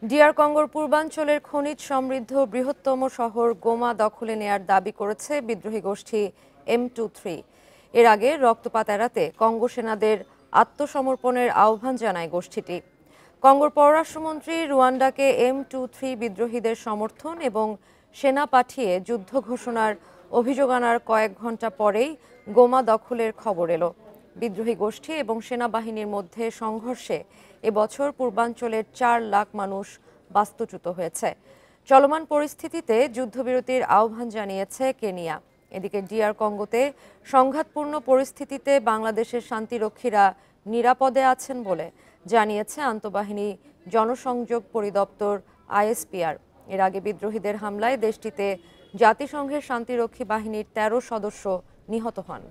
DR কঙ্গোর পূর্বাঞ্চলের খনিজ সমৃদ্ধ বৃহত্তম শহর গোমা দখলে নেয়ার দাবি করেছে বিদ্রোহী গোষ্ঠী M23। এর আগে রক্তপাত এড়াতে কঙ্গো সেনাদের আত্মসমর্পণের আহ্বান জানায় গোষ্ঠীটি। কঙ্গোর পররাষ্ট্রমন্ত্রী রুয়ান্ডাকে M23 বিদ্রোহীদের সমর্থন এবং সেনা পাঠিয়ে যুদ্ধ ঘোষণার অভিযোগ আনার কয়েক ঘণ্টা পরেই গোমা দখলের খবর এলো। বিদ্রোহী গোষ্ঠী এবং সেনাবাহিনীর মধ্যে সংঘর্ষে এবছর পূর্বাঞ্চলের 4 লাখ মানুষ বাস্তুচ্যুত হয়েছে। চলমান পরিস্থিতিতে যুদ্ধবিরতির আহ্বান জানিয়েছে কেনিয়া। এদিকে ডিআর কঙ্গোতে সংঘাতপূর্ণ পরিস্থিতিতে বাংলাদেশের শান্তিরক্ষীরা নিরাপদে আছেন বলে জানিয়েছে আন্তঃবাহিনী জনসংযোগ পরিদপ্তর ISPR। এর আগে বিদ্রোহীদের হামলায় দেশটিতে জাতিসংঘের শান্তিরক্ষী বাহিনীর 13 সদস্য নিহত হন।